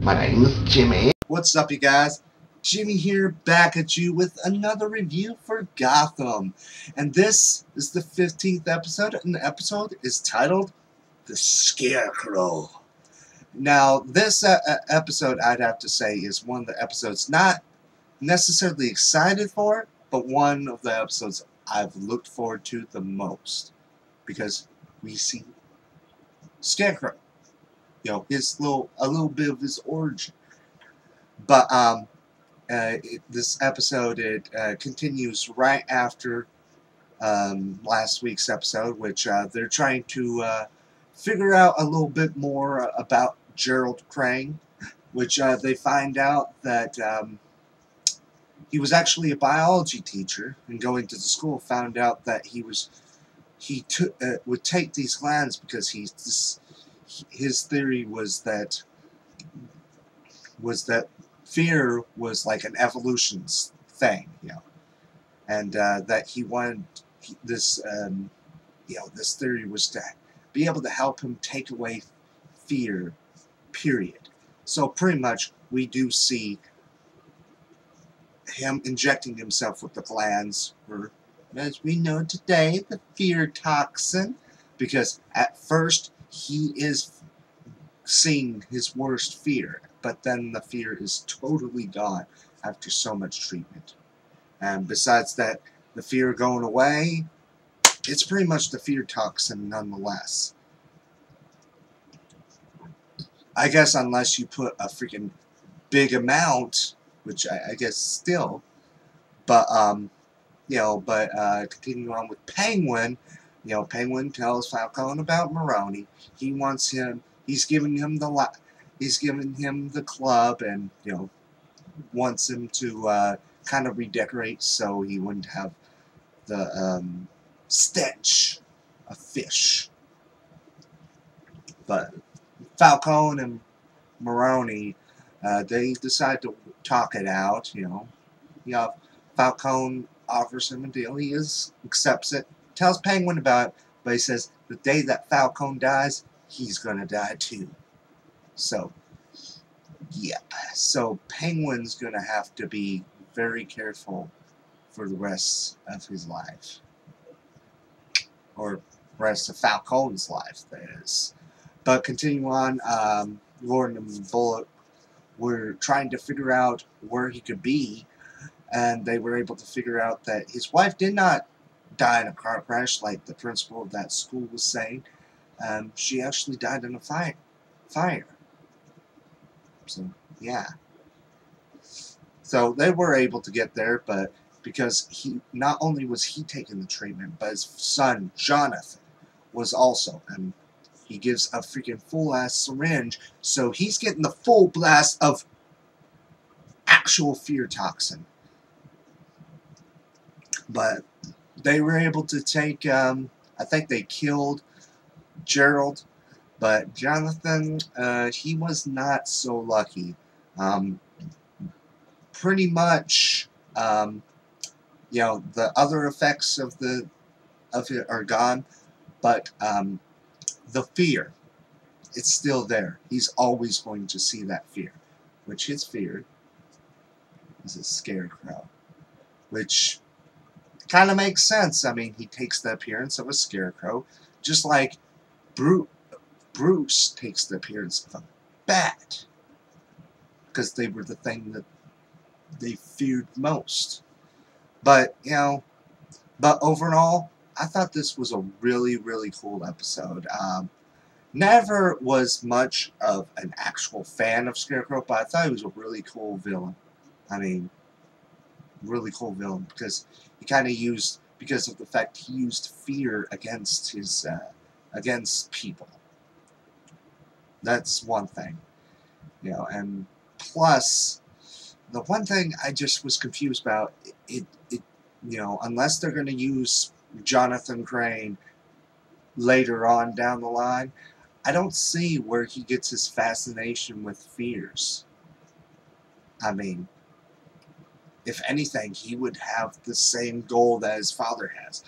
My name is Jimmy. What's up, you guys? Jimmy here, back at you with another review for Gotham. And this is the 15th episode, and the episode is titled The Scarecrow. Now, this episode, I'd have to say, is one of the episodes not necessarily excited for, but one of the episodes I've looked forward to the most. Because we see Scarecrow. You know, a little bit of his origin. But this episode continues right after last week's episode, which they're trying to figure out a little bit more about Gerald Crane, which they find out that he was actually a biology teacher, and going to the school found out that he would take these glands because his theory was that fear was like an evolution thing, you know, and that he wanted this theory was to be able to help him take away fear, period. So pretty much we do see him injecting himself with the glands, or as we know today, the fear toxin, because at first he is seeing his worst fear, but then the fear is totally gone after so much treatment. And besides that, the fear going away, it's pretty much the fear toxin nonetheless. I guess unless you put a freaking big amount, which I guess still, but continuing on with Penguin, you know, Penguin tells Falcone about Maroni. He wants him. He's giving him the club, and you know, wants him to kind of redecorate so he wouldn't have the stench of fish. But Falcone and Maroni, they decide to talk it out. You know, Falcone offers him a deal. He accepts it. Tells Penguin about it, but he says the day that Falcone dies, he's gonna die too. So, yep. So Penguin's gonna have to be very careful for the rest of his life, or rest of Falcone's life, that is. But continue on. Gordon and Bullock were trying to figure out where he could be, and they were able to figure out that his wife did not die in a car crash like the principal of that school was saying. She actually died in a fire. So, yeah. So they were able to get there, but because not only was he taking the treatment, but his son, Jonathan, was also. And he gives a freaking full-ass syringe, so he's getting the full blast of actual fear toxin. But they were able to take, I think they killed Gerald, but Jonathan, he was not so lucky. Pretty much, you know, the other effects of it are gone, but the fear, it's still there. He's always going to see that fear, which his fear is a scarecrow, which kind of makes sense. I mean, he takes the appearance of a scarecrow, just like Bruce takes the appearance of a bat, because they were the thing that they feared most. But, you know, overall, I thought this was a really, really cool episode. Never was much of an actual fan of Scarecrow, but I thought he was a really cool villain. I mean, really cool villain, because he kind of used, because of the fact he used fear against his, against people. That's one thing, you know, and plus, the one thing I just was confused about, you know, unless they're going to use Jonathan Crane later on down the line, I don't see where he gets his fascination with fears. I mean, if anything, he would have the same goal that his father has,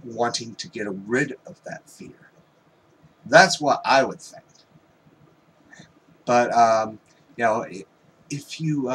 wanting to get rid of that fear. That's what I would think. But You know, if you